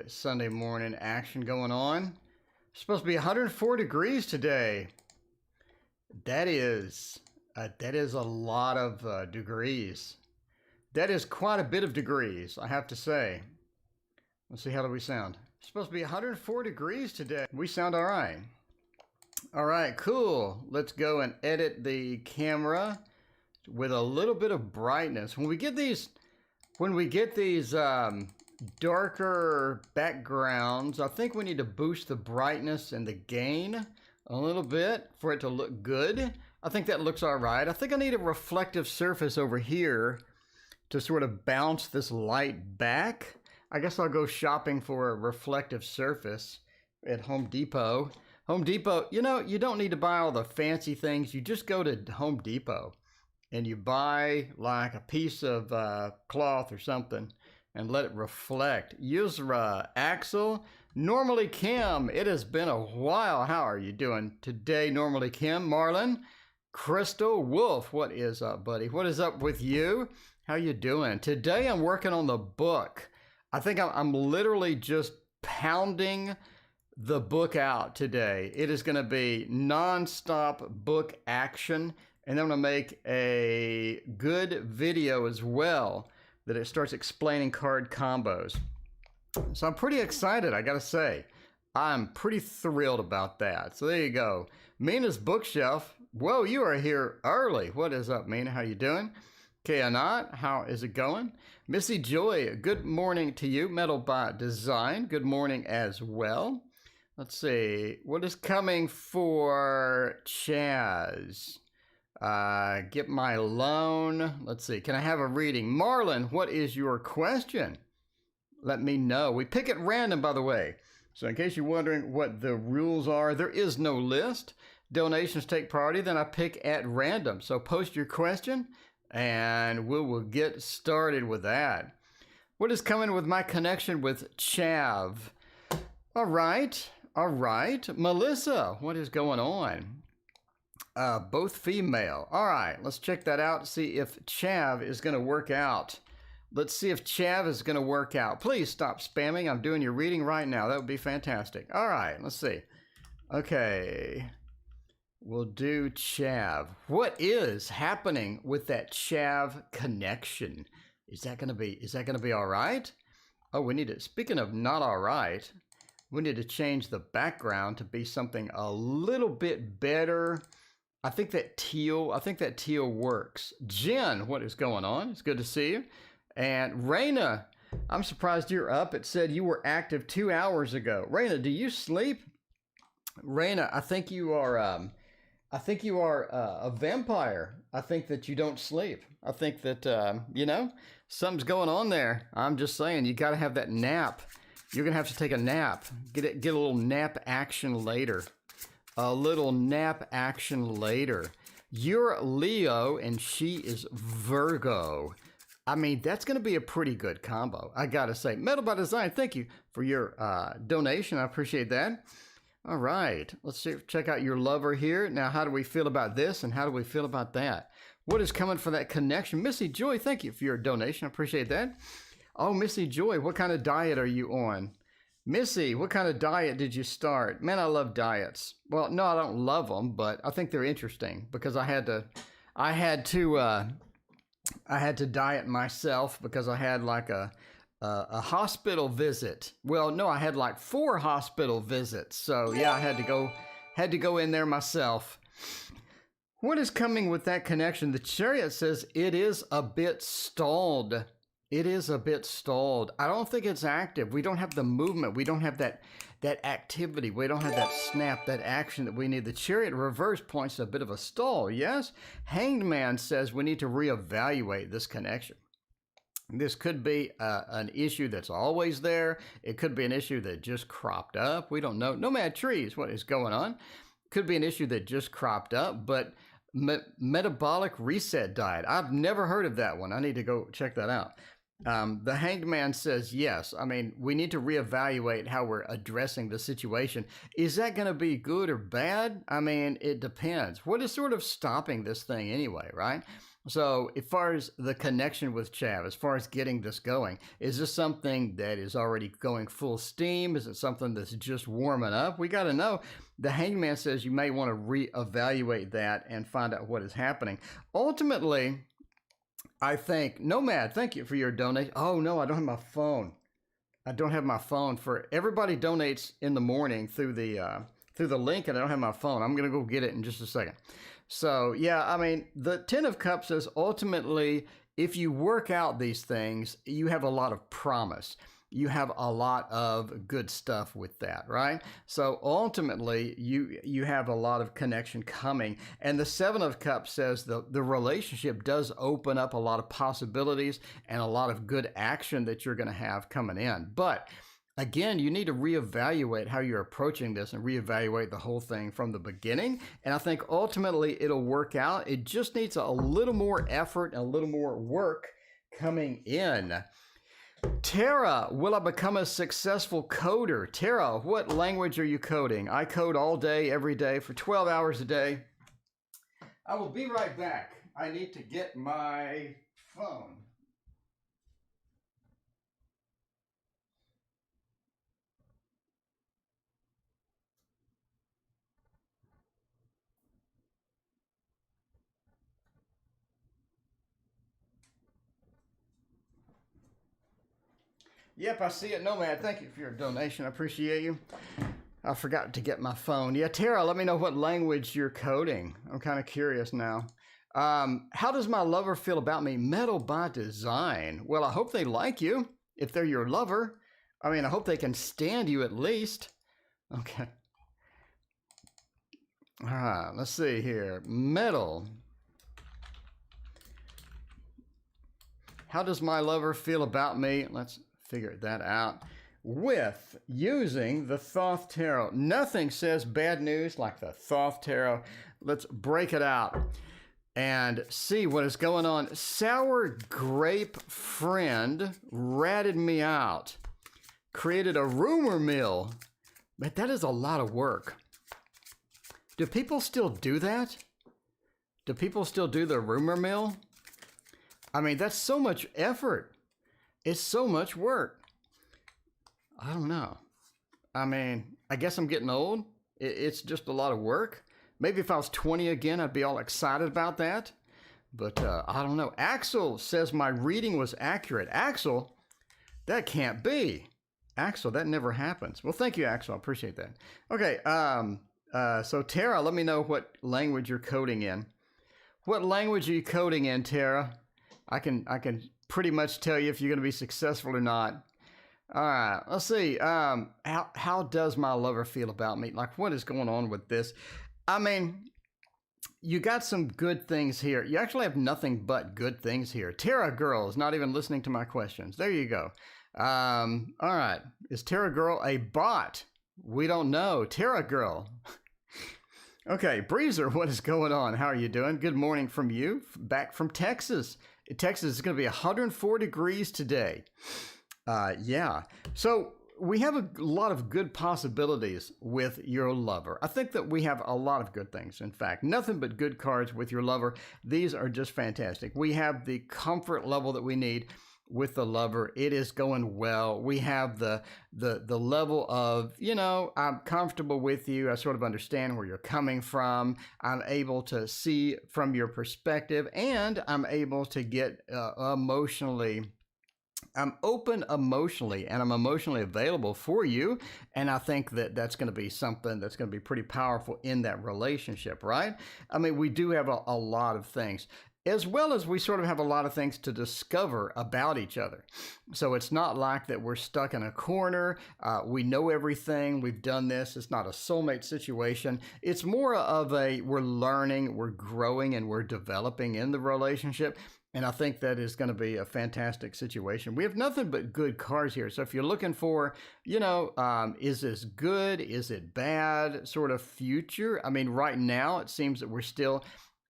good Sunday morning action going on. It's supposed to be 104 degrees today. That is a lot of degrees. That is quite a bit of degrees, I have to say. Let's see, how do we sound? It's supposed to be 104 degrees today. We sound all right. All right, cool. Let's go and edit the camera with a little bit of brightness. When we get these darker backgrounds, I think we need to boost the brightness and the gain a little bit for it to look good. I think that looks all right. I think I need a reflective surface over here to sort of bounce this light back. I guess I'll go shopping for a reflective surface at Home Depot. Home Depot, you know, you don't need to buy all the fancy things. You just go to Home Depot and you buy like a piece of cloth or something and let it reflect. Yusra, Axel, Normally Kim, it has been a while. How are you doing today, Normally Kim? Marlon, Crystal, Wolf, what is up, buddy? What is up with you? How you doing? Today I'm working on the book. I think I'm literally just pounding the book out today. It is going to be non-stop book action, and I'm going to make a good video as well that it starts explaining card combos. So I'm pretty excited, I gotta say. I'm pretty thrilled about that. So there you go. Mina's Bookshelf. Whoa, you are here early. What is up, Mina? How you doing? Kayanat, how is it going? Missy Joy, good morning to you. Metal by Design, good morning as well. Let's see, what is coming for Chaz? Get my loan. Let's see, can I have a reading? Marlon, what is your question? Let me know. We pick at random, by the way. So in case you're wondering what the rules are, there is no list. Donations take priority, then I pick at random. So post your question and we will get started with that. What is coming with my connection with Chav? All right. Melissa, what is going on? Both female. All right, let's check that out. See if Chav is going to work out. Let's see if Chav is going to work out. Please stop spamming. I'm doing your reading right now. That would be fantastic. All right, let's see. Okay, we'll do Chav. What is happening with that Chav connection? Is that going to be all right? Oh, we need to, speaking of not all right, we need to change the background to be something a little bit better. I think that teal works. Jen, what is going on? It's good to see you. And Raina, I'm surprised you're up. It said you were active 2 hours ago. Raina, do you sleep? Raina, I think you are a vampire. I think that you don't sleep. I think that, you know, something's going on there. I'm just saying, you got to have that nap. You're going to have to take a nap. Get a little nap action later. A little nap action later. You're Leo and she is Virgo. I mean, that's going to be a pretty good combo, I got to say. Metal by Design, thank you for your donation. I appreciate that. All right, let's check out your lover here. Now, how do we feel about this and how do we feel about that? What is coming for that connection? Missy Joy, thank you for your donation. I appreciate that. Oh, Missy Joy, what kind of diet are you on? Missy, what kind of diet did you start? Man, I love diets. Well, no, I don't love them, but I think they're interesting because I had to diet myself because I had like a hospital visit. Well, no, I had like 4 hospital visits. So yeah, I had to go in there myself. What is coming with that connection? The Chariot says it is a bit stalled. It is a bit stalled. I don't think it's active. We don't have the movement. We don't have that activity. We don't have that snap, that action that we need. The Chariot reverse points to a bit of a stall, yes? Hanged Man says we need to reevaluate this connection. This could be an issue that's always there. It could be an issue that just cropped up. We don't know. Nomad Trees, what is going on? Could be an issue that just cropped up, but metabolic reset diet. I've never heard of that one. I need to go check that out. The Hanged Man says yes. I mean, we need to reevaluate how we're addressing the situation. Is that going to be good or bad? I mean, it depends. What is sort of stopping this thing anyway, right? So, as far as the connection with Chav, as far as getting this going, is this something that is already going full steam? Is it something that's just warming up? We got to know. The Hangman says you may want to reevaluate that and find out what is happening. Ultimately, I think, Nomad, thank you for your donation. Oh, no, I don't have my phone. I don't have my phone. For everybody donates in the morning through the link, and I don't have my phone. I'm going to go get it in just a second. So, yeah, I mean, the Ten of Cups says ultimately, if you work out these things, you have a lot of promise. You have a lot of good stuff with that, right? So ultimately, you have a lot of connection coming. And the Seven of Cups says the relationship does open up a lot of possibilities and a lot of good action that you're going to have coming in. But again, you need to reevaluate how you're approaching this and reevaluate the whole thing from the beginning. And I think ultimately it'll work out. It just needs a little more effort and a little more work coming in. Tara, will I become a successful coder? Tara, what language are you coding? I code all day, every day, for 12 hours a day. I will be right back. I need to get my phone. Yep, I see it. Nomad, thank you for your donation. I appreciate you. I forgot to get my phone. Yeah, Tara, let me know what language you're coding. I'm kind of curious now. How does my lover feel about me? Metal by design. Well, I hope they like you if they're your lover. I mean, I hope they can stand you at least. Okay. All right, let's see here. Metal. How does my lover feel about me? Let's figure that out with using the Thoth Tarot. Nothing says bad news like the Thoth Tarot. Let's break it out and see what is going on. Sour grape friend ratted me out. Created a rumor mill. But that is a lot of work. Do people still do that? Do people still do the rumor mill? I mean, that's so much effort. It's so much work. I don't know. I mean, I guess I'm getting old. It's just a lot of work. Maybe if I was 20 again, I'd be all excited about that. But I don't know. Axel says my reading was accurate. Axel, that can't be. Axel, that never happens. Well, thank you, Axel. I appreciate that. Okay. So Tara, let me know what language you're coding in. What language are you coding in, Tara? I can pretty much tell you if you're going to be successful or not. All right, let's see. How does my lover feel about me? Like, what is going on with this? I mean, you got some good things here. You actually have nothing but good things here. Tara Girl is not even listening to my questions. There you go. All right. Is Tara Girl a bot? We don't know. Tara Girl. Okay, Breezer, what is going on? How are you doing? Good morning from you, back from Texas. Texas is going to be 104 degrees today. Yeah. So we have a lot of good possibilities with your lover. I think that we have a lot of good things. In fact, nothing but good cards with your lover. These are just fantastic. We have the comfort level that we need with the lover. It is going well. We have the level of, you know, I'm comfortable with you. I sort of understand where you're coming from. I'm able to see from your perspective, and I'm able to get emotionally, I'm open emotionally, and I'm emotionally available for you. And I think that that's going to be something that's going to be pretty powerful in that relationship, right? I mean, we do have a lot of things, as well as we sort of have a lot of things to discover about each other. So it's not like that we're stuck in a corner. We know everything. We've done this. It's not a soulmate situation. It's more of a we're learning, we're growing, and we're developing in the relationship. And I think that is going to be a fantastic situation. We have nothing but good cards here. So if you're looking for, you know, is this good? Is it bad? Sort of future. I mean, right now it seems that we're still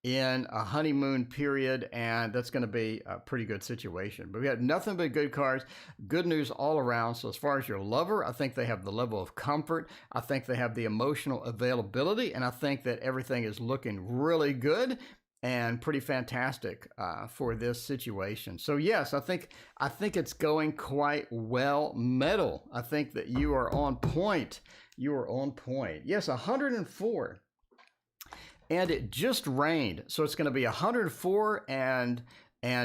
in a honeymoon period, and that's going to be a pretty good situation. But we had nothing but good cards, good news all around. So as far as your lover, I think they have the level of comfort. I think they have the emotional availability, and I think that everything is looking really good and pretty fantastic for this situation. So yes, I think it's going quite well. Metal, I think that you are on point. You are on point. Yes, 104. And it just rained, so it's going to be 104 and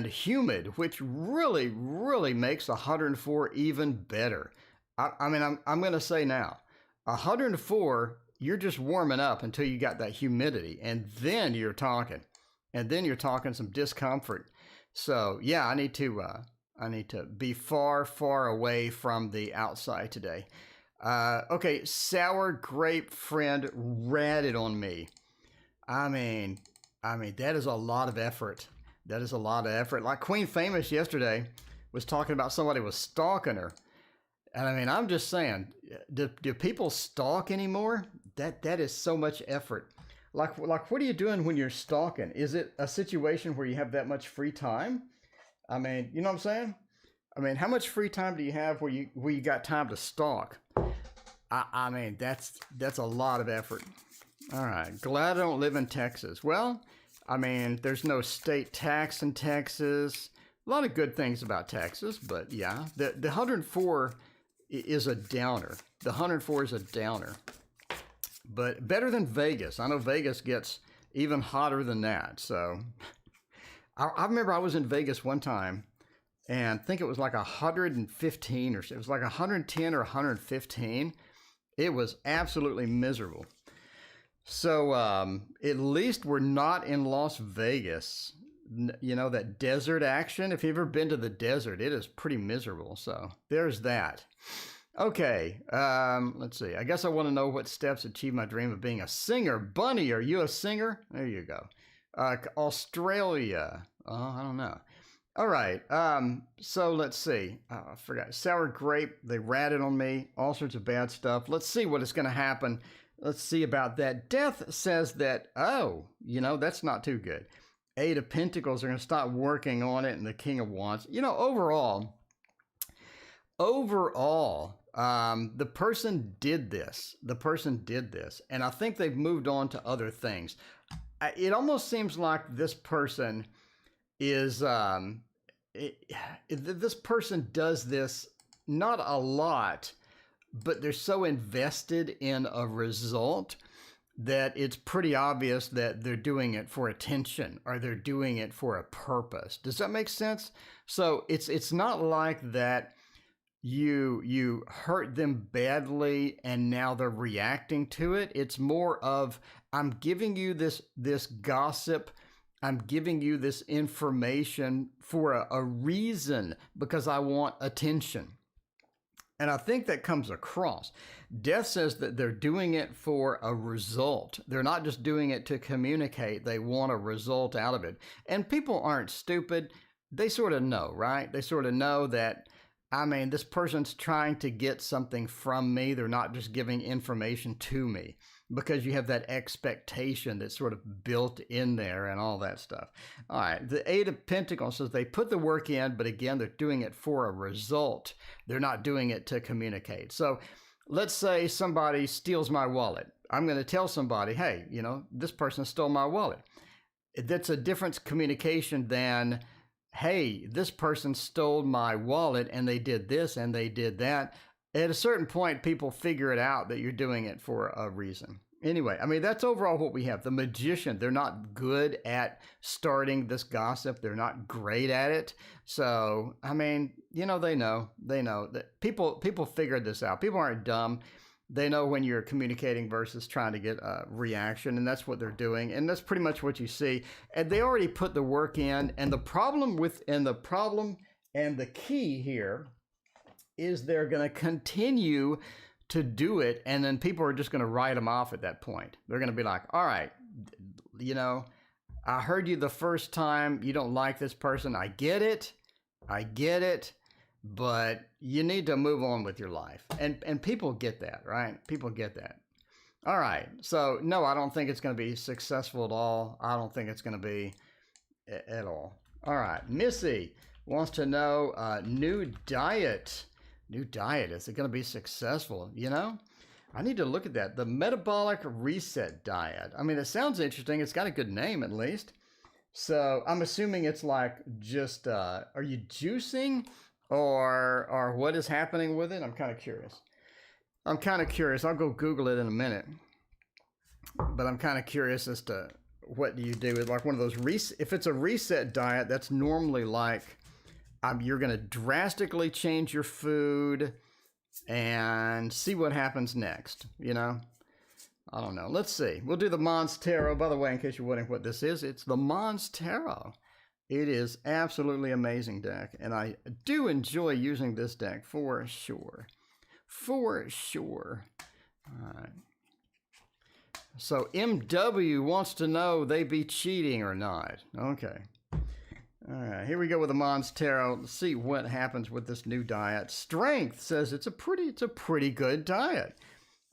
humid, which really makes 104 even better. I mean, I'm going to say now, 104, you're just warming up until you got that humidity, and then you're talking, some discomfort. So yeah, I need to be far away from the outside today. Okay, sour grape friend ratted on me. I mean, that is a lot of effort. That is a lot of effort. Like Queen Famous yesterday was talking about somebody was stalking her. And I mean, I'm just saying, do people stalk anymore? That is so much effort. Like what are you doing when you're stalking? Is it a situation where you have that much free time? I mean, you know what I'm saying? I mean, how much free time do you have where you got time to stalk? I mean, that's a lot of effort. All right, glad I don't live in Texas. Well, I mean, there's no state tax in Texas. A lot of good things about Texas, but yeah, the 104 is a downer. The 104 is a downer, but better than Vegas. I know Vegas gets even hotter than that. So I remember I was in Vegas one time, and I think it was like 115 or so. It was like 110 or 115. It was absolutely miserable. So at least we're not in Las Vegas. You know, that desert action. If you've ever been to the desert, it is pretty miserable. So there's that. Okay, let's see. I guess I want to know what steps achieve my dream of being a singer. Bunny, are you a singer? There you go. Australia. Oh, I don't know. All right. So let's see. I forgot. Sour grape. They ratted on me. All sorts of bad stuff. Let's see what is going to happen. Let's see about that. Death says that, oh, you know, that's not too good. Eight of Pentacles are going to stop working on it, and the King of Wands. You know, overall, the person did this. The person did this. And I think they've moved on to other things. It almost seems like this person is, this person does this not a lot, but they're so invested in a result that it's pretty obvious that they're doing it for attention or they're doing it for a purpose. Does that make sense? So it's not like that you hurt them badly and now they're reacting to it. It's more of, I'm giving you this gossip, I'm giving you this information for a reason, because I want attention. And I think that comes across. Death says that they're doing it for a result. They're not just doing it to communicate. They want a result out of it. And people aren't stupid. They sort of know, right? They sort of know that, I mean, this person's trying to get something from me. They're not just giving information to me, because you have that expectation that's sort of built in there and all that stuff. All right, the Eight of Pentacles says they put the work in, but again, they're doing it for a result. They're not doing it to communicate. So let's say somebody steals my wallet. I'm going to tell somebody, hey, you know, this person stole my wallet. That's a different communication than, hey, this person stole my wallet and they did this and they did that. At a certain point, people figure it out that you're doing it for a reason. Anyway, I mean, that's overall what we have. The Magician, they're not good at starting this gossip. They're not great at it. So, I mean, you know, they know that people figured this out. People aren't dumb. They know when you're communicating versus trying to get a reaction, and that's what they're doing. And that's pretty much what you see. And they already put the work in. And the problem and the key here is they're going to continue to do it, and then people are just going to write them off at that point. They're going to be like, all right, you know, I heard you the first time, you don't like this person. I get it, but you need to move on with your life. And people get that, right? People get that. All right. So, no, I don't think it's going to be successful at all. I don't think it's going to be at all. All right. Missy wants to know new diet. New diet. Is it going to be successful? You know, I need to look at that. The metabolic reset diet. I mean, it sounds interesting. It's got a good name at least. So I'm assuming it's like just, are you juicing or what is happening with it? I'm kind of curious. I'll go Google it in a minute. But I'm kind of curious as to what do you do with like one of those if it's a reset diet, that's normally like you're going to drastically change your food and see what happens next, you know? I don't know. Let's see. We'll do the Mons Tarot. By the way, in case you're wondering what this is, it's the Mons Tarot. It is absolutely amazing deck, and I do enjoy using this deck for sure. For sure. All right. So MW wants to know they be cheating or not. Okay. All right, here we go with the Mons Tarot. Let's see what happens with this new diet. Strength says it's a pretty good diet.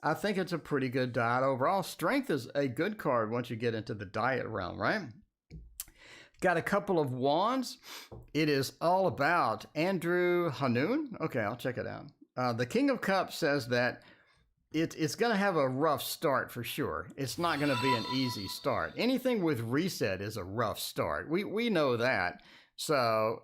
I think it's a pretty good diet overall. Strength is a good card once you get into the diet realm, right? Got a couple of wands. It is all about Andrew Hanoun. Okay, I'll check it out. The King of Cups says that it's going to have a rough start for sure. It's not going to be an easy start. Anything with reset is a rough start. We know that. So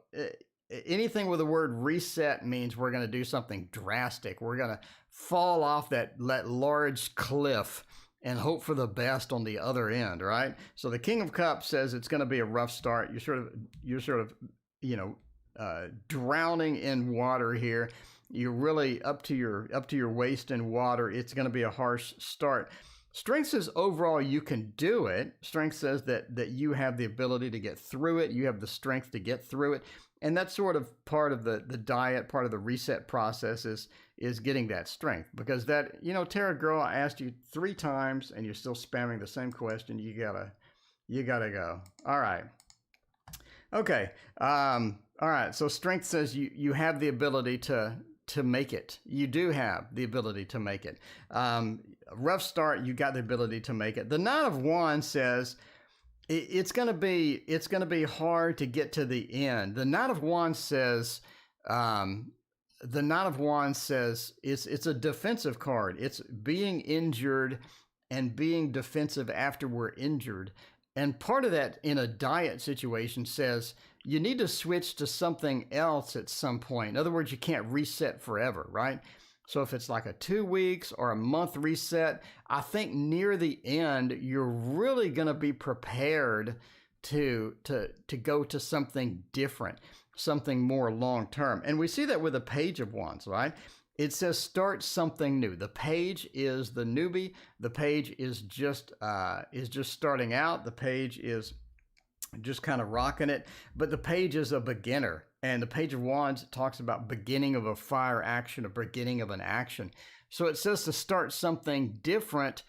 anything with the word reset means we're going to do something drastic. We're going to fall off that large cliff and hope for the best on the other end, right? So the King of Cups says it's going to be a rough start. You're sort of, drowning in water here. You're really up to your waist in water. It's going to be a harsh start. Strength says overall you can do it. Strength says that you have the ability to get through it. You have the strength to get through it. And that's sort of part of the diet, part of the reset process is getting that strength. Because that, Tara Girl, I asked you 3 times and you're still spamming the same question. You gotta go. All right. Okay. All right. So strength says you have the ability to make it. You do have the ability to make it. Rough start, you got the ability to make it. The Knight of Wands says it's gonna be hard to get to the end. The Knight of Wands says it's a defensive card. It's being injured and being defensive after we're injured. And part of that in a diet situation says you need to switch to something else at some point. In other words, you can't reset forever, right? So if it's like a 2 weeks or a month reset, I think near the end, you're really going to be prepared to go to something different, something more long-term. And we see that with the Page of Wands, right? It says start something new. The page is the newbie. The page is just starting out. The page is just kind of rocking it. But the page is a beginner. And the Page of Wands talks about beginning of a fire action, a beginning of an action. So it says to start something different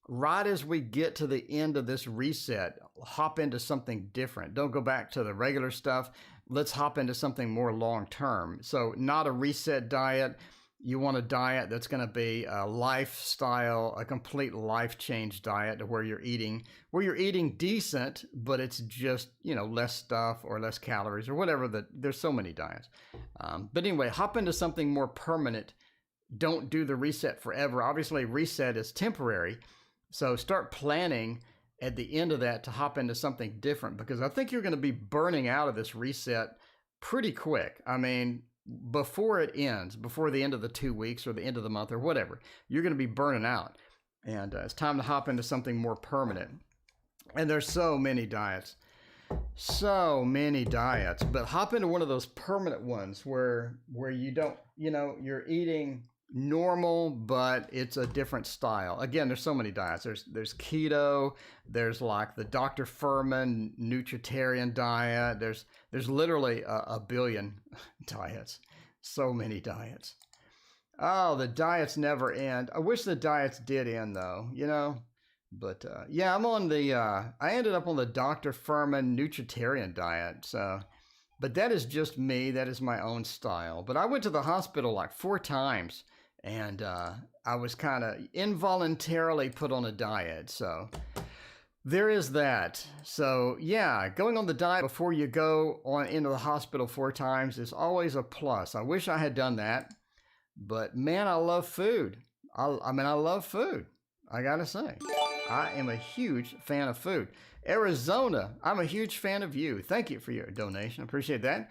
right as we get to the end of this reset. Hop into something different. Don't go back to the regular stuff. Let's hop into something more long-term. So not a reset diet. You want a diet that's going to be a lifestyle, a complete life change diet where you're eating decent, but it's just, less stuff or less calories or whatever. There's so many diets. But anyway, hop into something more permanent. Don't do the reset forever. Obviously, reset is temporary. So start planning at the end of that to hop into something different, because I think you're going to be burning out of this reset pretty quick. I mean, before it ends, before the end of the 2 weeks or the end of the month or whatever, you're going to be burning out. And it's time to hop into something more permanent. And there's so many diets, but hop into one of those permanent ones where you don't, you're eating normal, but it's a different style. Again, there's so many diets. There's keto, there's like the Dr. Furman nutritarian diet. There's literally a billion diets. So many diets. Oh, the diets never end. I wish the diets did end though, But yeah, I'm on I ended up on the Dr. Furman nutritarian diet. So, but that is just me. That is my own style. But I went to the hospital like 4 times and I was kind of involuntarily put on a diet. So there is that. So yeah, going on the diet before you go on into the hospital 4 times is always a plus. I wish I had done that, but man, I love food. I mean, I love food. I gotta say, I am a huge fan of food. Arizona, I'm a huge fan of you. Thank you for your donation. Appreciate that.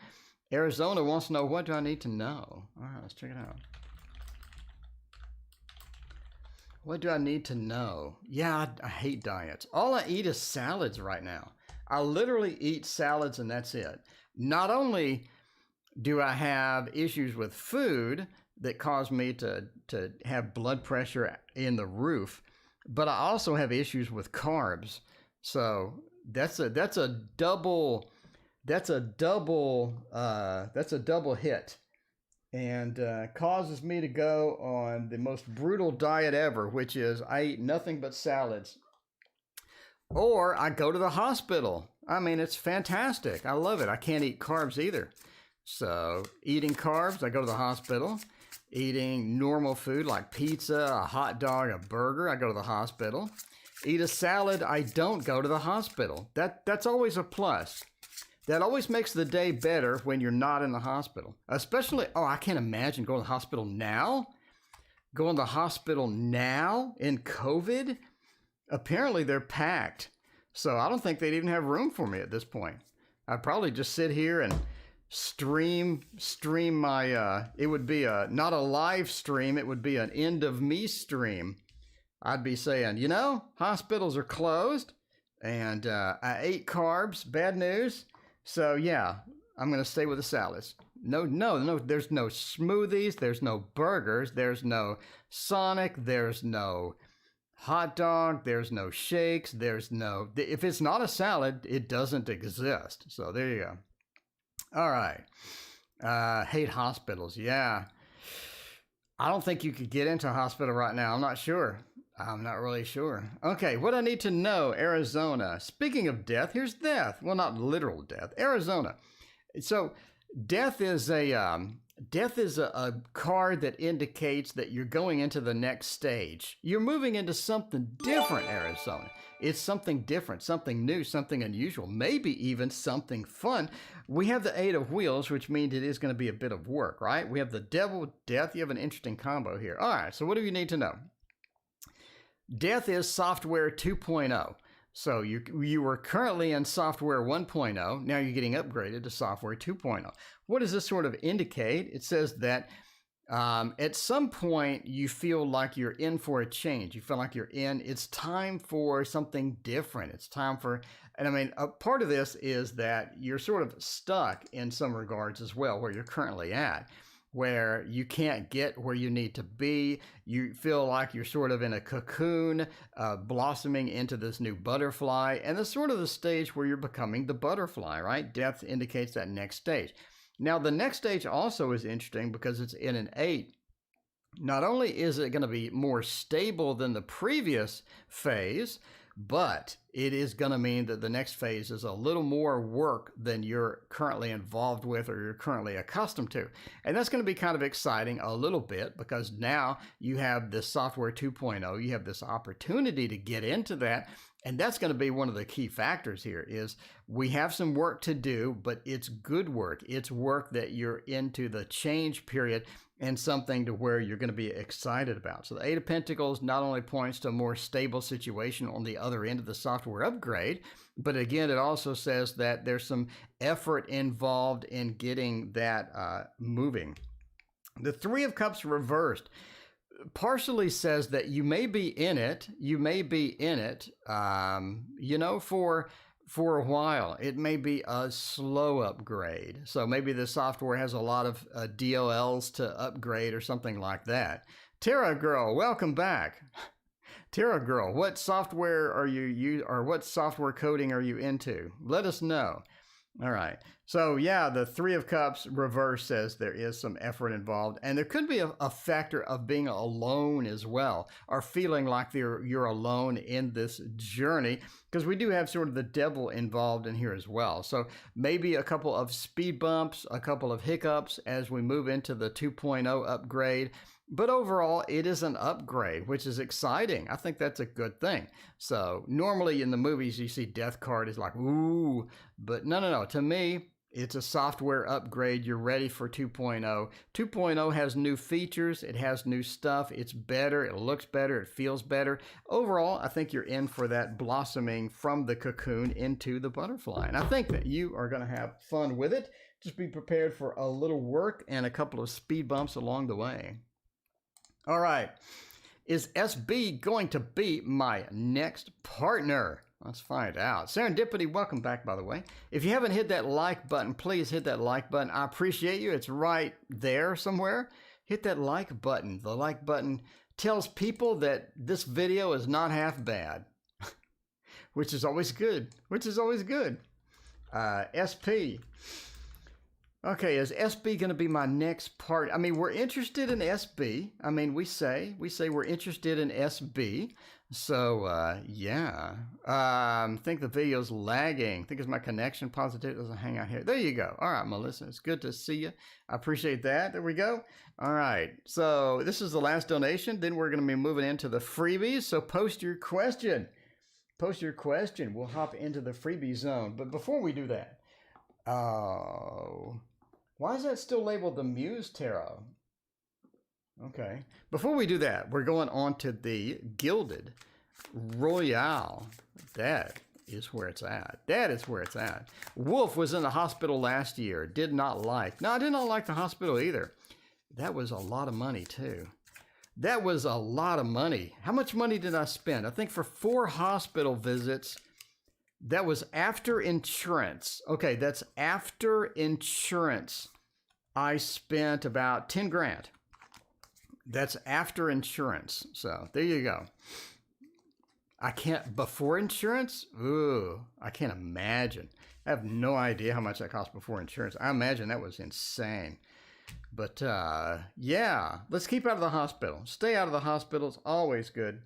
Arizona wants to know, what do I need to know? All right, let's check it out. What do I need to know? Yeah, I hate diets. All I eat is salads right now. I literally eat salads and that's it. Not only do I have issues with food that cause me to have blood pressure in the roof, but I also have issues with carbs. So that's a double hit, and causes me to go on the most brutal diet ever, which is I eat nothing but salads, or I go to the hospital. I mean, it's fantastic. I love it. I can't eat carbs either. So eating carbs, I go to the hospital. Eating normal food like pizza, a hot dog, a burger, I go to the hospital. Eat a salad, I don't go to the hospital. That's always a plus. That always makes the day better when you're not in the hospital. Especially, I can't imagine going to the hospital now. Going to the hospital now in COVID? Apparently they're packed. So I don't think they'd even have room for me at this point. I'd probably just sit here and stream my it would be not a live stream, it would be an end of me stream. I'd be saying, hospitals are closed and I ate carbs, bad news. So yeah, I'm gonna stay with the salads. No, there's no smoothies, there's no burgers, there's no Sonic, there's no hot dog, there's no shakes, if it's not a salad, it doesn't exist. So there you go. All right. Hate hospitals. Yeah. I don't think you could get into a hospital right now. I'm not sure. I'm not really sure. Okay. What I need to know, Arizona. Speaking of death, here's death. Well, not literal death. Arizona. So death is a card that indicates that you're going into the next stage. You're moving into something different, Arizona. It's something different, something new, something unusual, maybe even something fun. We have the 8 of wheels, which means it is going to be a bit of work, right? We have the devil, death. You have an interesting combo here. All right, so what do you need to know? Death is software 2.0. So you were currently in software 1.0. Now you're getting upgraded to software 2.0. What does this sort of indicate? It says that at some point you feel like you're in for a change. You feel like it's time for something different. It's time for, and I mean, a part of this is that you're sort of stuck in some regards as well, where you're currently at, where you can't get where you need to be. You feel like you're sort of in a cocoon, blossoming into this new butterfly, and it's sort of the stage where you're becoming the butterfly, right? Death indicates that next stage. Now, the next stage also is interesting because it's in an 8. Not only is it going to be more stable than the previous phase, but it is going to mean that the next phase is a little more work than you're currently involved with or you're currently accustomed to. And that's going to be kind of exciting a little bit because now you have this software 2.0, you have this opportunity to get into that. And that's going to be one of the key factors here is we have some work to do, but it's good work. It's work that you're into the change period and something to where you're going to be excited about. So the 8 of Pentacles not only points to a more stable situation on the other end of the software upgrade, but again, it also says that there's some effort involved in getting that moving. The 3 of Cups reversed partially says that you may be in it, for a while. It may be a slow upgrade. So maybe the software has a lot of DLLs to upgrade or something like that. Tara Girl, welcome back. Tara Girl, what software are you or what software coding are you into? Let us know. All right. So yeah, the 3 of Cups reverse says there is some effort involved, and there could be a factor of being alone as well, or feeling like you're alone in this journey, because we do have sort of the devil involved in here as well. So maybe a couple of speed bumps, a couple of hiccups as we move into the 2.0 upgrade. But overall, it is an upgrade, which is exciting. I think that's a good thing. So normally in the movies, you see Death Card is like, ooh, but no. To me, it's a software upgrade. You're ready for 2.0. 2.0 has new features. It has new stuff. It's better. It looks better. It feels better. Overall, I think you're in for that blossoming from the cocoon into the butterfly. And I think that you are going to have fun with it. Just be prepared for a little work and a couple of speed bumps along the way. All right. Is SB going to be my next partner? Let's find out. Serendipity, welcome back, by the way. If you haven't hit that like button, please hit that like button. I appreciate you. It's right there somewhere. Hit that like button. The like button tells people that this video is not half bad, which is always good, SP. Okay, is SB going to be my next part? I mean, we're interested in SB. I mean, we say we're interested in SB. So, yeah. Think the video's lagging. Think it's my connection. Positive doesn't hang out here. There you go. All right, Melissa. It's good to see you. I appreciate that. There we go. All right. So this is the last donation. Then we're going to be moving into the freebies. So post your question. Post your question. We'll hop into the freebie zone. But before we do that, why is that still labeled the Muse Tarot? Okay. Before we do that, we're going on to the Gilded Royale. That is where it's at. That is where it's at. Wolf was in the hospital last year. Did not like. No, I did not like the hospital either. That was a lot of money, too. That was a lot of money. How much money did I spend? I think for 4 hospital visits. That was after insurance. Okay, that's after insurance. I spent about 10 grand. That's after insurance. So there you go. I can't, before insurance? Ooh, I can't imagine. I have no idea how much that cost before insurance. I imagine that was insane. But yeah, let's keep out of the hospital. Stay out of the hospital. It's always good.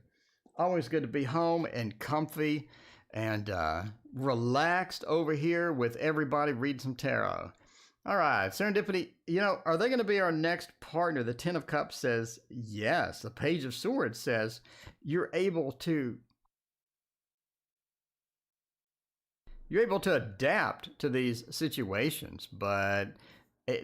Always good to be home and comfy and relaxed over here with everybody reading some tarot. All right, Serendipity, are they going to be our next partner? The Ten of Cups says yes. The Page of Swords says you're able to adapt to these situations, but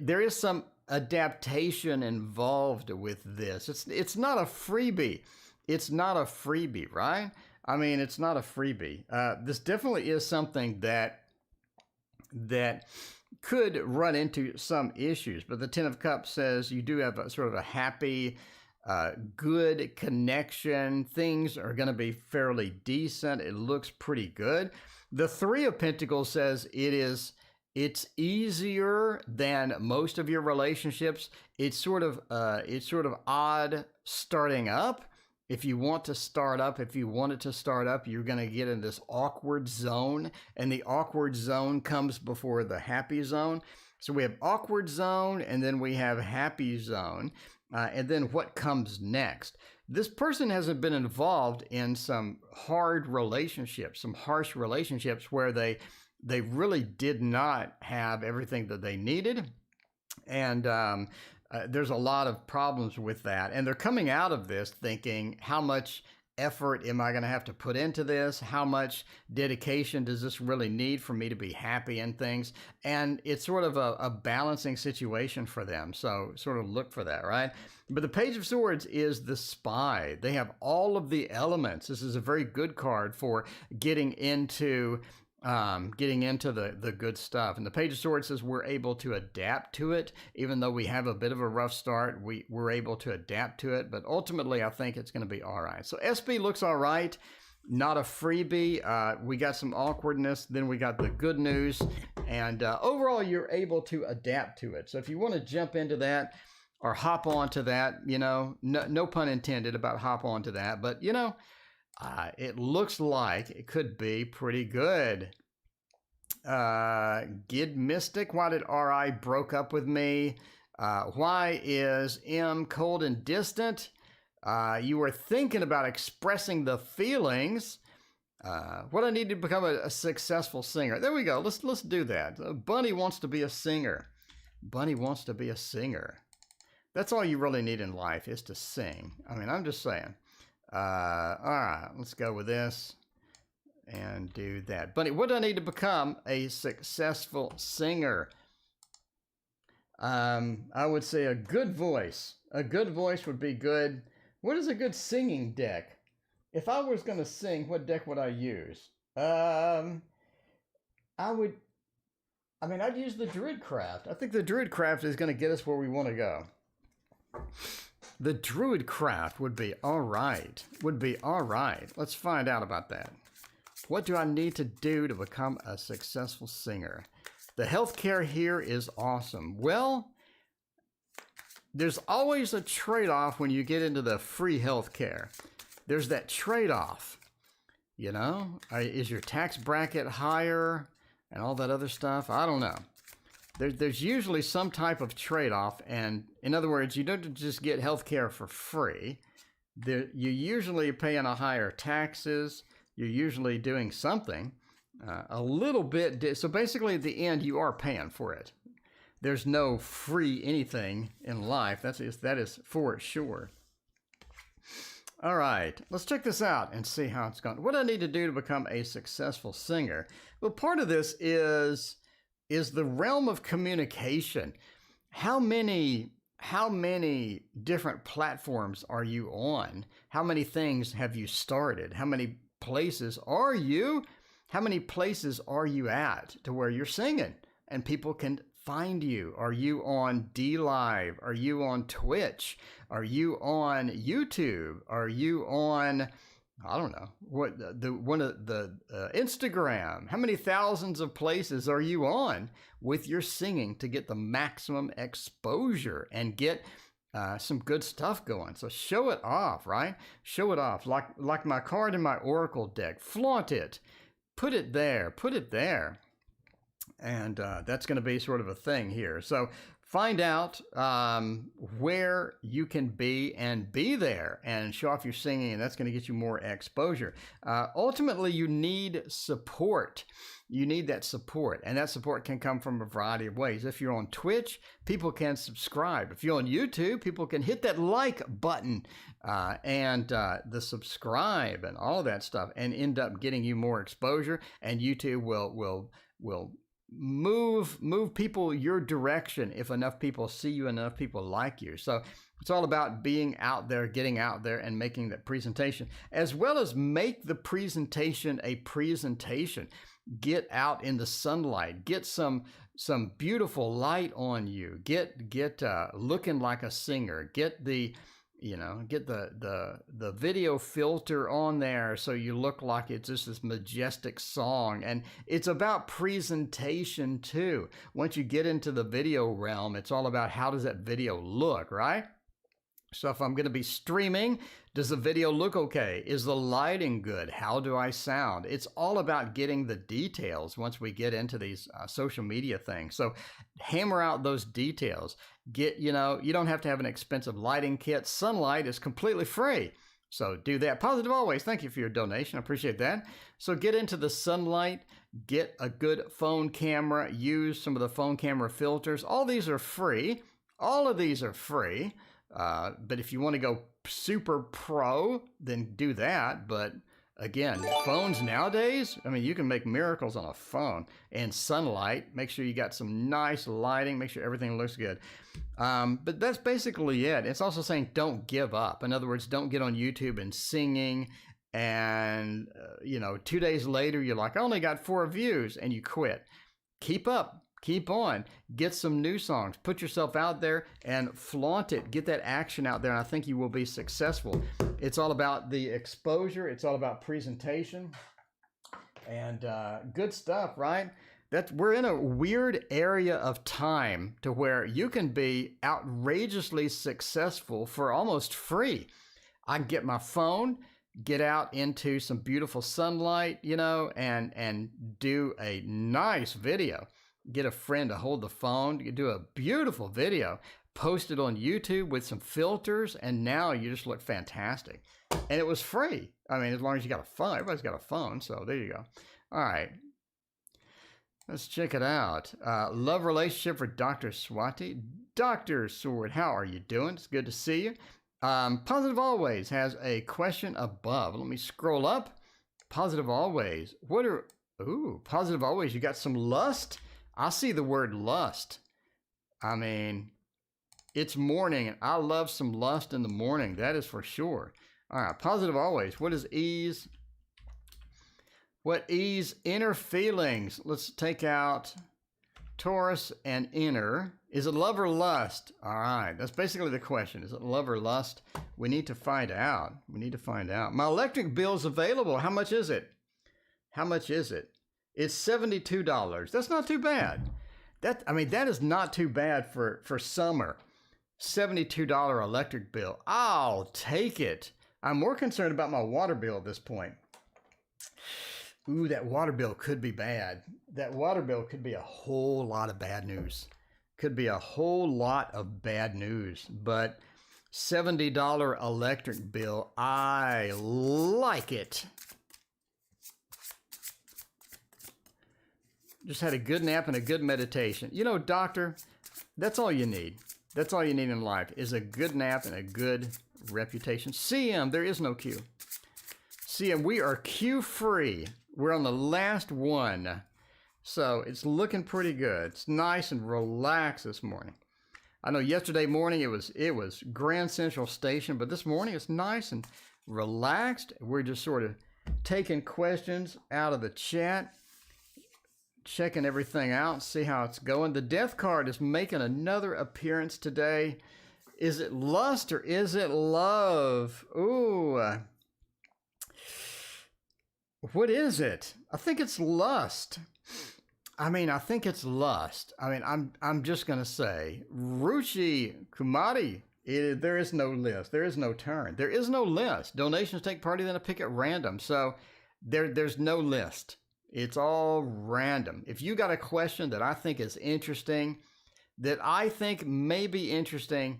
there is some adaptation involved with this. It's not a freebie. It's not a freebie, right? I mean, it's not a freebie. This definitely is something that could run into some issues, but the Ten of Cups says you do have a sort of a happy, good connection. Things are going to be fairly decent. It looks pretty good. The Three of Pentacles says it's easier than most of your relationships. It's sort of odd starting up. If you want it to start up, you're going to get in this awkward zone, and the awkward zone comes before the happy zone. So we have awkward zone, and then we have happy zone, and then what comes next? This person hasn't been involved in some hard relationships, some harsh relationships where they really did not have everything that they needed, and there's a lot of problems with that. And they're coming out of this thinking, how much effort am I going to have to put into this? How much dedication does this really need for me to be happy and things? And it's sort of a balancing situation for them. So sort of look for that, right? But the Page of Swords is the spy. They have all of the elements. This is a very good card for getting into the good stuff. And the Page of Swords says we're able to adapt to it. Even though we have a bit of a rough start, we're able to adapt to it. But ultimately, I think it's going to be all right. So SB looks all right. Not a freebie. We got some awkwardness. Then we got the good news. And overall, you're able to adapt to it. So if you want to jump into that or hop onto that, no pun intended about hop onto that. But, it looks like it could be pretty good. Gid Mystic, why did RI broke up with me? Why is M cold and distant? You were thinking about expressing the feelings. What I need to become a successful singer. There we go. Let's do that. Bunny wants to be a singer. Bunny wants to be a singer. That's all you really need in life is to sing. I mean, I'm just saying. All right, let's go with this and do that. Bunny, what do I need to become a successful singer? I would say a good voice. A good voice would be good. What is a good singing deck? If I was going to sing, what deck would I use? I'd use the Druidcraft. I think the Druidcraft is going to get us where we want to go. The Druidcraft would be all right. Let's find out about that. What do I need to do to become a successful singer? The healthcare here is awesome. Well, there's always a trade-off when you get into the free healthcare. There's that trade-off, you know? Is your tax bracket higher and all that other stuff? I don't know. There's usually some type of trade-off, and in other words, you don't just get healthcare for free. You're usually paying a higher taxes. You're usually doing something. A little bit, so basically at the end you are paying for it. There's no free anything in life. That is for sure. All right, let's check this out and see how it's going. What do I need to do to become a successful singer? Well, part of this is the realm of communication. How many different platforms are you on? How many things have you started? How many places are you? How many places are you at to where you're singing and people can find you? Are you on DLive? Are you on Twitch? Are you on YouTube? Are you on, I don't know, Instagram? How many thousands of places are you on with your singing to get the maximum exposure and get some good stuff going? So show it off, right? Show it off. Like my card in my Oracle deck. Flaunt it. Put it there. And that's going to be sort of a thing here. So find out where you can be and be there and show off your singing, and that's going to get you more exposure. Ultimately, you need support. You need that support, and that support can come from a variety of ways. If you're on Twitch, people can subscribe. If you're on YouTube, people can hit that like button and the subscribe and all of that stuff, and end up getting you more exposure. And YouTube will move people your direction if enough people see you, enough people like you. So it's all about being out there, getting out there and making that presentation, as well as make the presentation a presentation. Get out in the sunlight, get some beautiful light on you, get looking like a singer, get the video filter on there so you look like it's just this majestic song. And it's about presentation too. Once you get into the video realm, it's all about how does that video look, right? So if I'm going to be streaming, does the video look okay? Is the lighting good? How do I sound? It's all about getting the details once we get into these social media things. So hammer out those details. You don't have to have an expensive lighting kit. Sunlight is completely free. So do that. Positive always. Thank you for your donation. I appreciate that. So get into the sunlight, get a good phone camera, use some of the phone camera filters. All these are free. All of these are free. But if you want to go super pro, then do that. But again, phones nowadays, I mean, you can make miracles on a phone. And sunlight, make sure you got some nice lighting, make sure everything looks good. But that's basically it. It's also saying don't give up. In other words, don't get on YouTube and singing and, 2 days later, you're like, I only got 4 views, and you quit. Keep up. Keep on. Get some new songs. Put yourself out there and flaunt it. Get that action out there, and I think you will be successful. It's all about the exposure. It's all about presentation. And good stuff, right? We're in a weird area of time to where you can be outrageously successful for almost free. I can get my phone, get out into some beautiful sunlight, and do a nice video. Get a friend to hold the phone, you do a beautiful video, post it on YouTube with some filters, and now you just look fantastic. And it was free. I mean, as long as you got a phone, everybody's got a phone, so there you go. All right. Let's check it out. Love relationship for Dr. Swati. Dr. Sword, how are you doing? It's good to see you. Positive Always has a question above. Let me scroll up. Positive Always. Positive Always, you got some lust? I see the word lust. I mean, it's morning, and I love some lust in the morning. That is for sure. All right, Positive Always. What is ease? What ease? Inner feelings. Let's take out Taurus and inner. Is it love or lust? All right, that's basically the question. Is it love or lust? We need to find out. We need to find out. My electric bill is available. How much is it? How much is it? It's $72. That's not too bad. That is not too bad for summer. $72 electric bill. I'll take it. I'm more concerned about my water bill at this point. Ooh, that water bill could be bad. That water bill could be a whole lot of bad news. Could be a whole lot of bad news. But $70 electric bill, I like it. Just had a good nap and a good meditation. You know, doctor, that's all you need. That's all you need in life is a good nap and a good reputation. CM, there is no Q. CM, we are Q free. We're on the last one. So it's looking pretty good. It's nice and relaxed this morning. I know yesterday morning it was Grand Central Station, but this morning it's nice and relaxed. We're just sort of taking questions out of the chat, checking everything out, see how it's going. The death card is making another appearance today. Is it lust or is it love? Ooh. What is it? I think it's lust. I think it's lust. I'm just going to say, Ruchi Kumari, there is no list. There is no turn. There is no list. Donations take part in a pick at random. So there's no list. It's all random. If you got a question that I think is interesting, that I think may be interesting,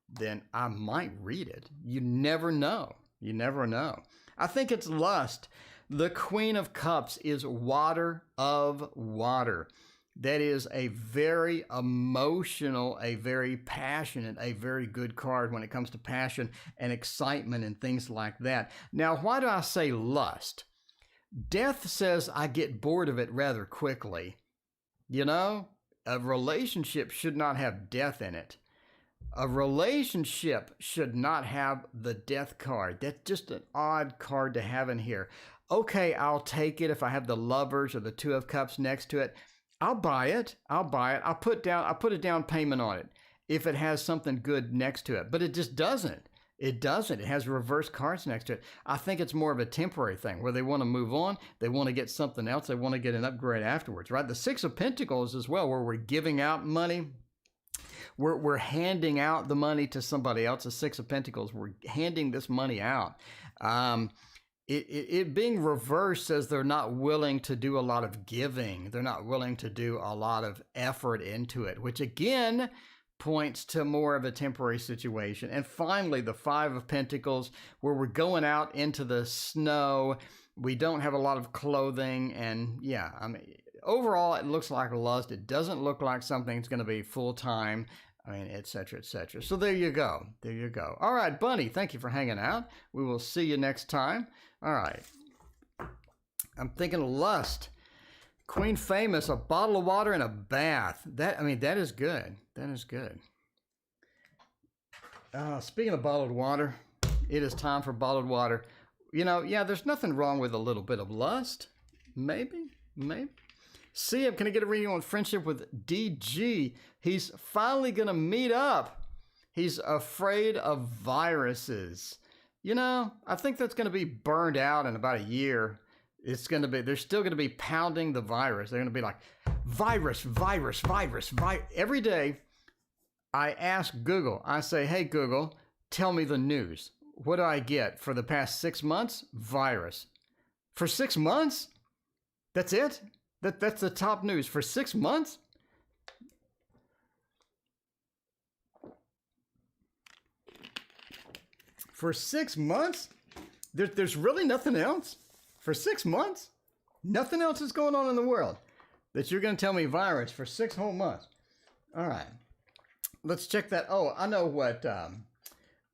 then I might read it. You never know. You never know. I think it's lust. The Queen of Cups is water of water. That is a very emotional, a very passionate, a very good card when it comes to passion and excitement and things like that. Now, why do I say lust? Death says I get bored of it rather quickly. You know, a relationship should not have death in it. A relationship should not have the death card. That's just an odd card to have in here. Okay, I'll take it if I have the Lovers or the Two of Cups next to it. I'll buy it. I'll put a down payment on it if it has something good next to it. But it just doesn't. It doesn't. It has reverse cards next to it. I think it's more of a temporary thing where they want to move on. They want to get something else. They want to get an upgrade afterwards, right? The Six of Pentacles as well, where we're giving out money. We're handing out the money to somebody else. The Six of Pentacles, we're handing this money out. It being reversed says they're not willing to do a lot of giving. They're not willing to do a lot of effort into it, which again points to more of a temporary situation. And finally, the Five of Pentacles, where we're going out into the snow. We don't have a lot of clothing. And yeah, overall, it looks like lust. It doesn't look like something that's going to be full-time. Et cetera, et cetera. So there you go. There you go. All right, Bunny, thank you for hanging out. We will see you next time. All right. I'm thinking of lust. Queen Famous, a bottle of water and a bath. That is good. That is good. Speaking of bottled water, it is time for bottled water. You know, yeah, there's nothing wrong with a little bit of lust. Maybe. See, can I get a reading on friendship with DG? He's finally going to meet up. He's afraid of viruses. You know, I think that's going to be burned out in about a year. They're still going to be pounding the virus. They're going to be like, virus. Every day, I ask Google, I say, hey, Google, tell me the news. What do I get for the past 6 months? Virus. For 6 months? That's it? That's the top news for 6 months? For 6 months? There's really nothing else? For 6 months? Nothing else is going on in the world that you're going to tell me virus for 6 whole months. All right. Let's check that. Oh, I know what.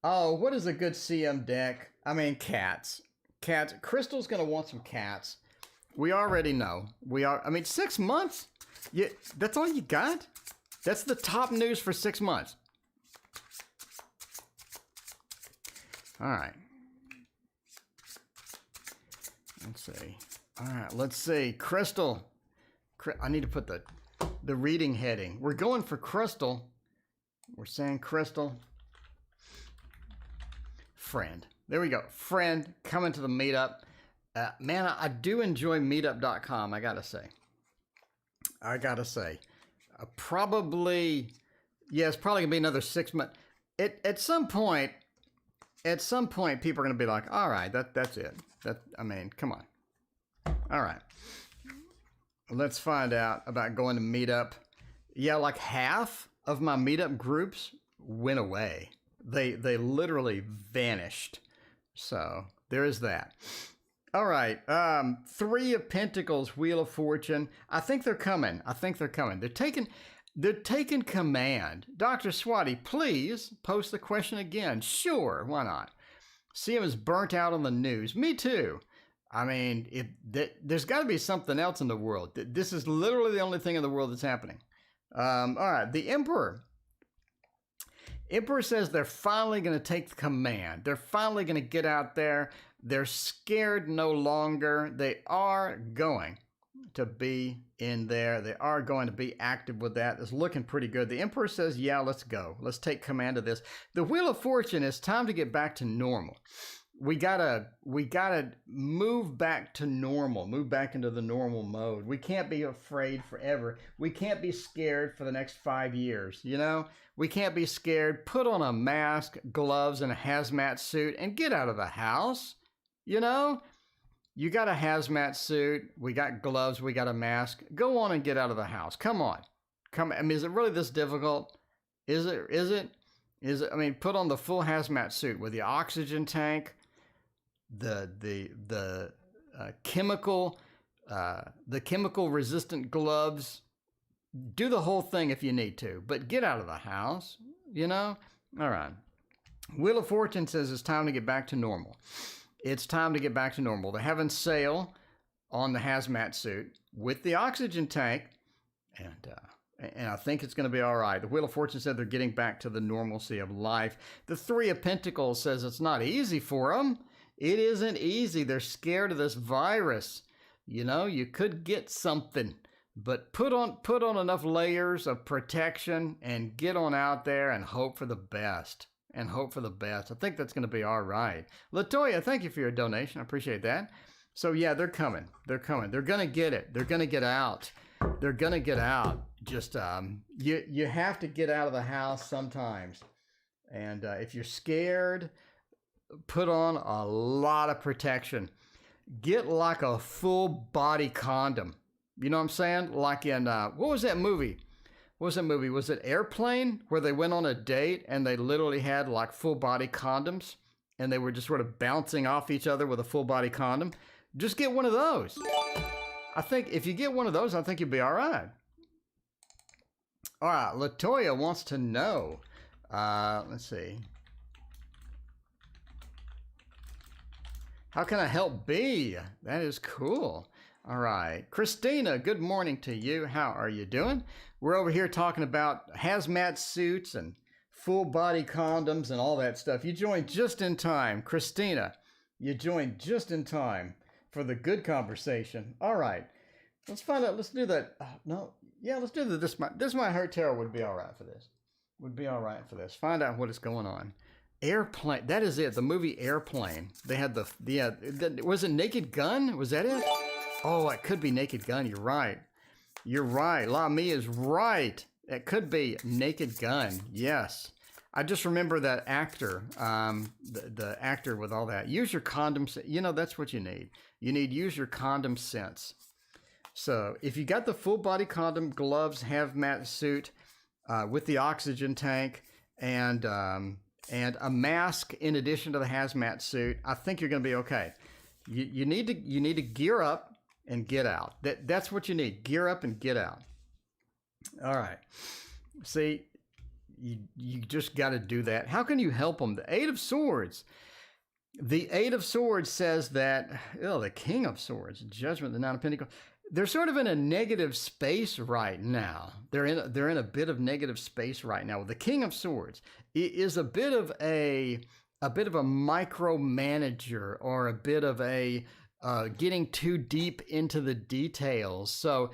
Oh, what is a good CM deck? I mean, cats. Cats. Crystal's gonna want some cats. We already know. I mean, 6 months. Yeah, that's all you got. That's the top news for 6 months. All right. Let's see. All right. Let's see. Crystal. I need to put the reading heading. We're going for Crystal. We're saying Crystal. Friend. There we go. Friend coming to the meetup. Man, I do enjoy meetup.com, I gotta say. Probably, yeah, it's probably gonna be another 6 months. At some point, people are gonna be like, all right, that's it. I mean, come on. All right. Let's find out about going to meetup. Yeah, like half of my meetup groups went away. They literally vanished. So there is that. All right. Three of Pentacles, Wheel of Fortune. I think they're coming. They're taking command. Dr. Swati, please post the question again. Sure, why not? CM is burnt out on the news. Me too. I mean, there's got to be something else in the world. This is literally the only thing in the world that's happening. All right. The Emperor. Emperor says they're finally going to take the command. They're finally going to get out there. They're scared no longer. They are going to be in there. They are going to be active with that. It's looking pretty good. The Emperor says, yeah, let's go. Let's take command of this. The Wheel of Fortune, it's time to get back to normal. We gotta move back to normal, move back into the normal mode. We can't be afraid forever. We can't be scared for the next 5 years, you know? We can't be scared. Put on a mask, gloves, and a hazmat suit and get out of the house. You know, you got a hazmat suit, we got gloves, we got a mask. Go on and get out of the house. Come on. I mean, is it really this difficult? Is it? I mean, put on the full hazmat suit with the oxygen tank, the chemical resistant gloves. Do the whole thing if you need to, but get out of the house, you know? All right. Wheel of Fortune says it's time to get back to normal. It's time to get back to normal. They're having sale on the hazmat suit with the oxygen tank, and I think it's going to be all right. The Wheel of Fortune said they're getting back to the normalcy of life. The Three of Pentacles says it's not easy for them. It isn't easy. They're scared of this virus. You know, you could get something, but put on enough layers of protection and get on out there and hope for the best. I think that's going to be all right. Latoya, thank you for your donation. I appreciate that. So yeah, they're coming. They're going to get it. They're going to get out. Just you have to get out of the house sometimes. And if you're scared, put on a lot of protection. Get like a full body condom. You know what I'm saying? Like in what was that movie? Was it Airplane, where they went on a date and they literally had like full body condoms and they were just sort of bouncing off each other with a full body condom? Just get one of those. I think if you get one of those, I think you'll be all right. All right, Latoya wants to know. Let's see. How can I help B? That is cool. All right. Christina, good morning to you. How are you doing? We're over here talking about hazmat suits and full body condoms and all that stuff. You joined just in time. Christina, you joined just in time for the good conversation. All right. Let's find out. Let's do that. Let's do the This Might Hurt Tarot would be all right for this. Find out what is going on. Airplane. That is it. The movie Airplane. They had was it Naked Gun? Was that it? Oh, it could be Naked Gun. You're right. La Mi is right. It could be Naked Gun. Yes. I just remember that actor, the actor with all that. Use your condom. You know, that's what you need. Use your condom sense. So if you got the full body condom, gloves, hazmat suit with the oxygen tank, and a mask in addition to the hazmat suit, I think you're going to be okay. You need to gear up and get out. That's what you need. Gear up and get out. All right. See, you just got to do that. How can you help them? The Eight of Swords. The Eight of Swords says that, the King of Swords, Judgment, the Nine of Pentacles. They're sort of in a negative space right now. They're in a bit of negative space right now. The King of Swords is a bit of a micromanager, or a bit of a getting too deep into the details. So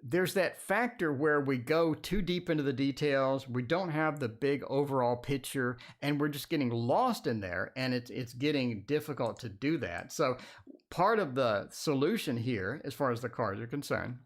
there's that factor where we go too deep into the details. We don't have the big overall picture, and we're just getting lost in there, and it's getting difficult to do that. So part of the solution here, as far as the cards are concerned,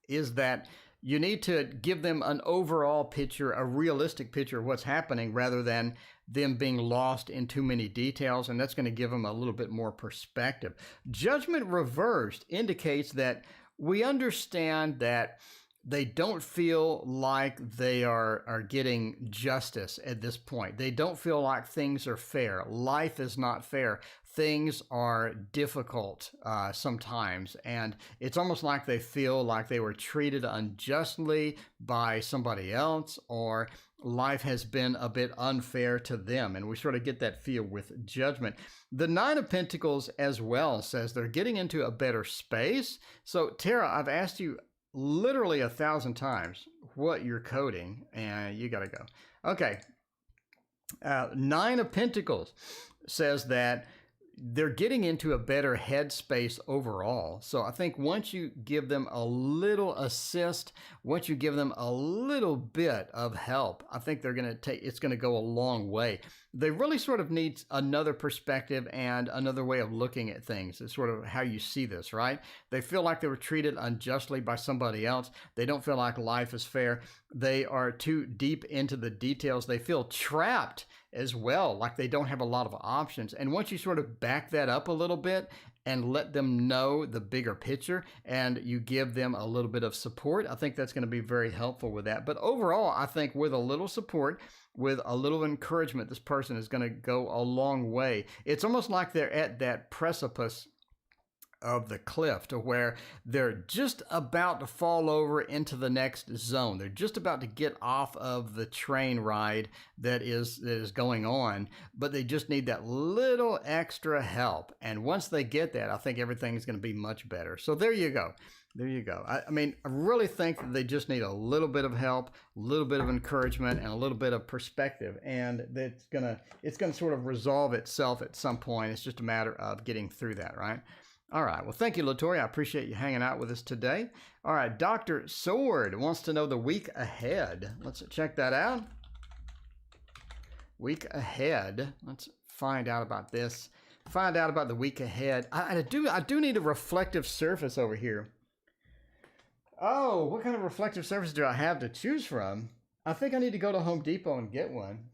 is that you need to give them an overall picture, a realistic picture of what's happening, rather than them being lost in too many details, and that's going to give them a little bit more perspective. Judgment reversed indicates that we understand that they don't feel like they are getting justice at this point. They don't feel like things are fair. Life is not fair. Things are difficult sometimes, and it's almost like they feel like they were treated unjustly by somebody else, or life has been a bit unfair to them, and we sort of get that feel with Judgment. The Nine of Pentacles as well says they're getting into a better space. So Tara, I've asked you literally 1,000 times what you're coding, and you got to go. Okay. Nine of Pentacles says that they're getting into a better headspace overall. So I think once you give them a little assist, once you give them a little bit of help, I think it's going to go a long way. They really sort of need another perspective and another way of looking at things. It's sort of how you see this, right? They feel like they were treated unjustly by somebody else. They don't feel like life is fair. They are too deep into the details. They feel trapped as well, like they don't have a lot of options. And once you sort of back that up a little bit and let them know the bigger picture, and you give them a little bit of support, I think that's going to be very helpful with that. But overall, I think with a little support, with a little encouragement, this person is going to go a long way. It's almost like they're at that precipice of the cliff, to where they're just about to fall over into the next zone. They're just about to get off of the train ride that is going on, but they just need that little extra help. And once they get that, I think everything's going to be much better. So there you go. There you go. I mean, I really think that they just need a little bit of help, a little bit of encouragement, and a little bit of perspective. And it's gonna sort of resolve itself at some point. It's just a matter of getting through that, right? All right. Well, thank you, Latoya. I appreciate you hanging out with us today. All right. Dr. Sword wants to know the week ahead. Let's check that out. Week ahead. Let's find out about this. Find out about the week ahead. I do need a reflective surface over here. Oh, what kind of reflective surface do I have to choose from? I think I need to go to Home Depot and get one.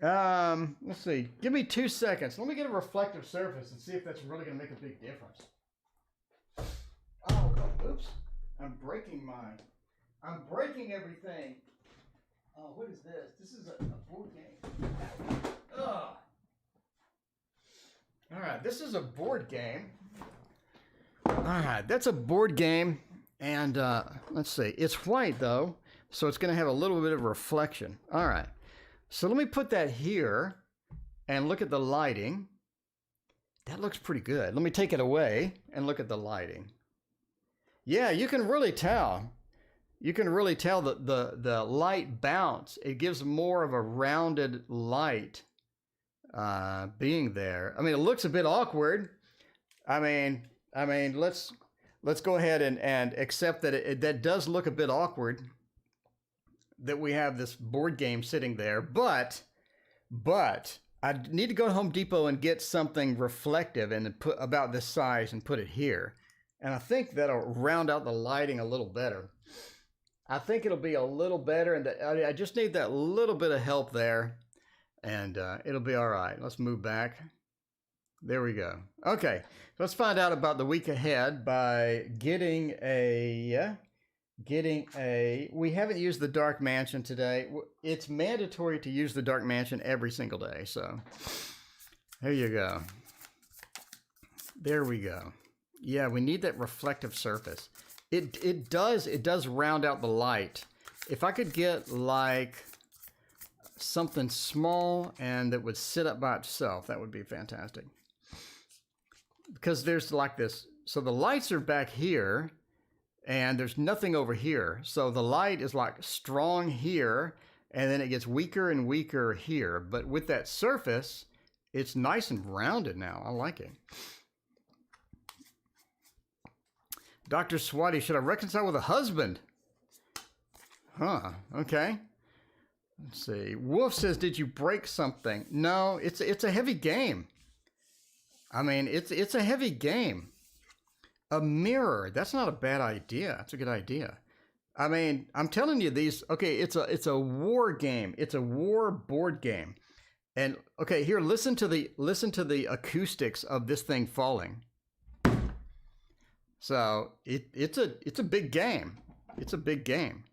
Let's see. Give me 2 seconds. Let me get a reflective surface and see if that's really going to make a big difference. Oh, oops. I'm breaking everything. Oh, what is this? This is a board game. Ugh. All right, this is a board game. All right, that's a board game. And let's see. It's white, though, so it's going to have a little bit of reflection. All right. So let me put that here and look at the lighting. That looks pretty good. Let me take it away and look at the lighting. Yeah, you can really tell. You can really tell that the light bounce. It gives more of a rounded light being there. I mean, it looks a bit awkward. I mean, let's go ahead and accept that that does look a bit awkward, that we have this board game sitting there, but I need to go to Home Depot and get something reflective and put about this size and put it here. And I think that'll round out the lighting a little better. I think it'll be a little better, and I just need that little bit of help there, and it'll be all right. Let's move back. There we go. Okay, let's find out about the week ahead by getting a... we haven't used the Dark Mansion today. It's mandatory to use the Dark Mansion every single day. So there you go. There we go. Yeah, we need that reflective surface. It does round out the light if I could get like something small and that would sit up by itself, that would be fantastic. Because there's like this, so the lights are back here and there's nothing over here. So the light is like strong here and then it gets weaker and weaker here. But with that surface, it's nice and rounded now. I like it. Dr. Swati, should I reconcile with a husband? Huh, okay. Let's see. Wolf says, did you break something? No, it's a heavy game. I mean, it's a heavy game. A mirror, that's not a bad idea. That's a good idea. I mean, I'm telling you these, okay, it's a war game. It's a war board game. And okay, here, listen to the acoustics of this thing falling. So it's a big game. It's a big game.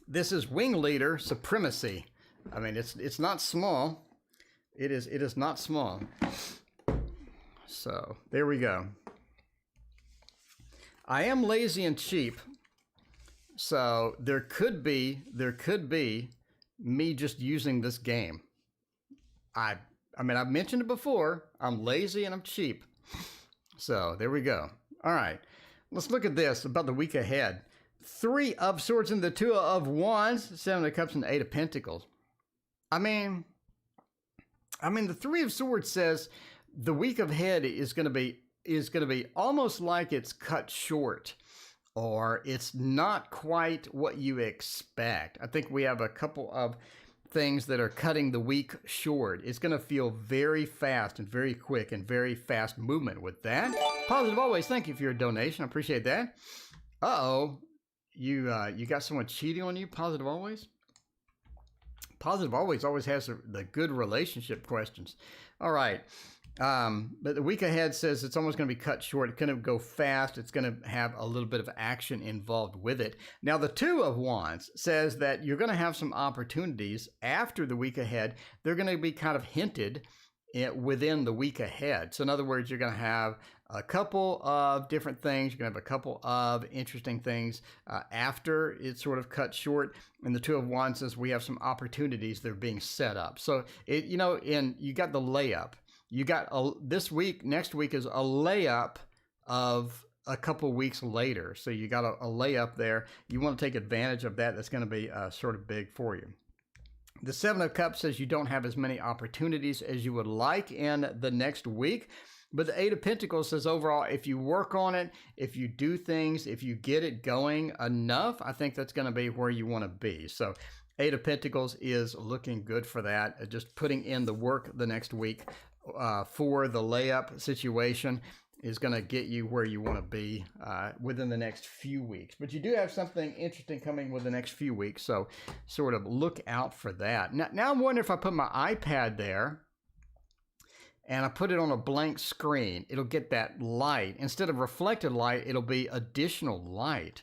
This is Wing Leader Supremacy. I mean, it's not small. It is not small. So there we go. I am lazy and cheap. So there could be me just using this game. I mean, I've mentioned it before. I'm lazy and I'm cheap. So there we go. All right, let's look at this about the week ahead. 3 of Swords and the 2 of Wands, 7 of Cups and 8 of Pentacles. I mean, the 3 of Swords says the week ahead is going to be almost like it's cut short, or it's not quite what you expect. I think we have a couple of things that are cutting the week short. It's going to feel very fast and very quick and very fast movement with that. Positive Always, thank you for your donation. I appreciate that. Uh-oh, you got someone cheating on you, Positive Always? Positive always has the good relationship questions. All right. But the week ahead says it's almost going to be cut short. It's going to go fast. It's going to have a little bit of action involved with it. Now, the 2 of Wands says that you're going to have some opportunities after the week ahead. They're going to be kind of hinted within the week ahead. So in other words, you're going to have a couple of different things. You're going to have a couple of interesting things after it's sort of cut short. And the 2 of Wands says we have some opportunities that are being set up. So, you got the layup. You got this week, next week is a layup of a couple weeks later. So you got a layup there. You want to take advantage of that. That's going to be sort of big for you. The 7 of Cups says you don't have as many opportunities as you would like in the next week. But the 8 of Pentacles says overall, if you work on it, if you do things, if you get it going enough, I think that's going to be where you want to be. So 8 of Pentacles is looking good for that. Just putting in the work the next week for the layup situation is going to get you where you want to be within the next few weeks. But you do have something interesting coming with the next few weeks, so sort of look out for that. Now I'm wondering if I put my iPad there and I put it on a blank screen, it'll get that light. Instead of reflected light, it'll be additional light.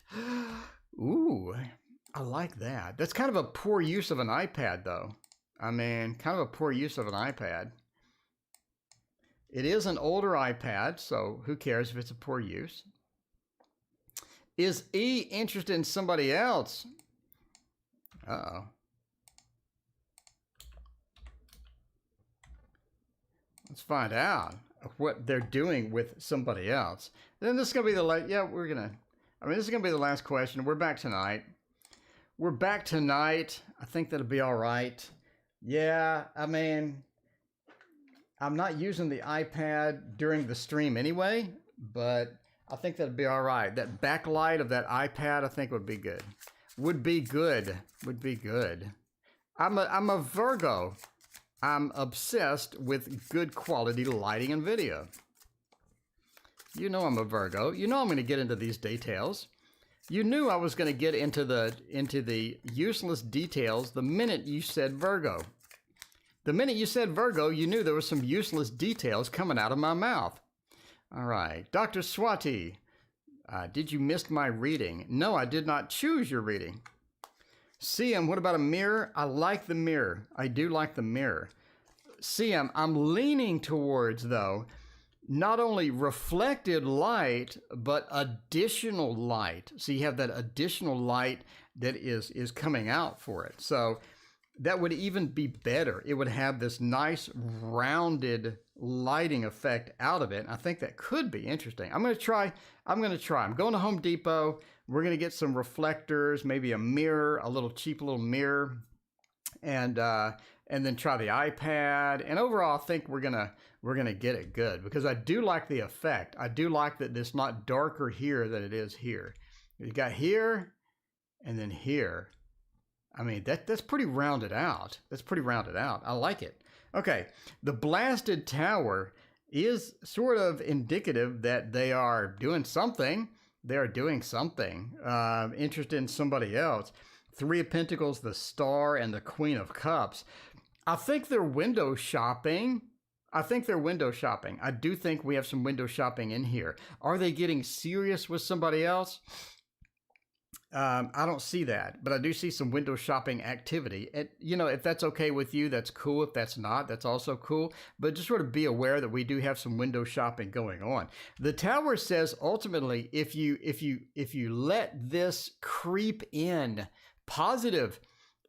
Ooh, I like that. That's kind of a poor use of an iPad, though. I mean, kind of a poor use of an iPad. It is an older iPad, so who cares if it's a poor use? Is E interested in somebody else? Uh-oh. Let's find out what they're doing with somebody else. Then this is going to be the last, this is going to be the last question. We're back tonight. I think that'll be all right. Yeah, I mean, I'm not using the iPad during the stream anyway, but I think that'd be all right. That backlight of that iPad, I think would be good. Would be good. I'm a Virgo. I'm obsessed with good quality lighting and video. You know I'm a Virgo. You know I'm going to get into these details. You knew I was going to get into the useless details the minute you said Virgo. The minute you said Virgo, you knew there was some useless details coming out of my mouth. All right. Dr. Swati, did you miss my reading? No, I did not choose your reading. CM, what about a mirror? I like the mirror. I do like the mirror. CM, I'm leaning towards, though, not only reflected light, but additional light. So you have that additional light that is coming out for it. So that would even be better. It would have this nice rounded lighting effect out of it. I think that could be interesting. I'm going to try. I'm going to Home Depot. We're going to get some reflectors, maybe a mirror, a little cheap little mirror, and then try the iPad. And overall, I think we're gonna get it good, because I do like the effect. I do like that it's not darker here than it is here. You got here and then here. I mean, that's pretty rounded out. That's pretty rounded out. I like it. Okay, the blasted tower is sort of indicative that they are doing something. They are doing something. Interested in somebody else. Three of Pentacles, the Star, and the Queen of Cups. I think they're window shopping. I do think we have some window shopping in here. Are they getting serious with somebody else? I don't see that, but I do see some window shopping activity. And, you know, if that's okay with you, that's cool. If that's not, that's also cool. But just sort of be aware that we do have some window shopping going on. The Tower says ultimately, if you let this creep in, positive,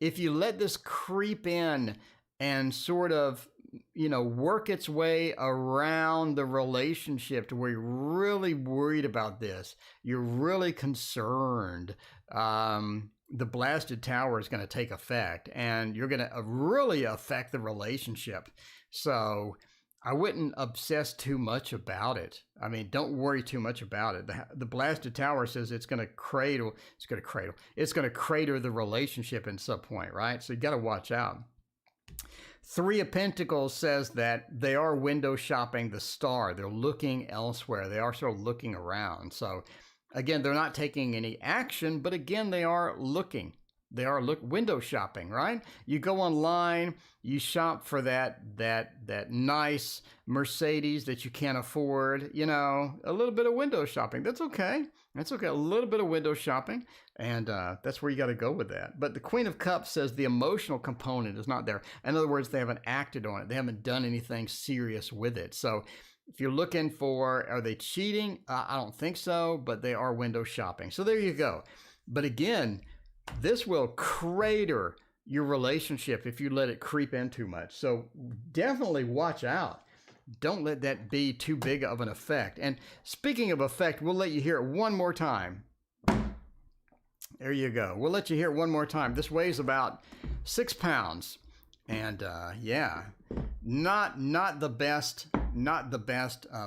if you let this creep in and sort of, you know, work its way around the relationship to where you're really worried about this, you're really concerned, the blasted tower is going to take effect, and you're going to really affect the relationship. So I wouldn't obsess too much about it. I mean, don't worry too much about it. The blasted tower says it's going to crater the relationship at some point, right? So you got to watch out. Three of Pentacles says that they are window shopping the Star. They're looking elsewhere. They are sort of looking around. So again, they're not taking any action, but again, they are looking. They are window shopping, right? You go online, you shop for that nice Mercedes that you can't afford, you know, a little bit of window shopping. That's okay. That's okay. A little bit of window shopping, and that's where you got to go with that. But the Queen of Cups says the emotional component is not there. In other words, they haven't acted on it. They haven't done anything serious with it. So if you're looking for, are they cheating? I don't think so, but they are window shopping. So there you go. But again, this will crater your relationship if you let it creep in too much. So definitely watch out. Don't let that be too big of an effect. And speaking of effect, we'll let you hear it one more time. There you go. We'll let you hear it one more time. This weighs about 6 pounds. And yeah, not the best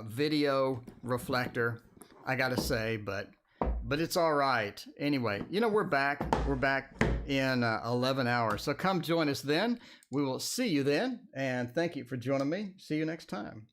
video reflector, I gotta say, but it's all right. Anyway, you know, we're back in 11 hours. So come join us then. We will see you then. And thank you for joining me. See you next time.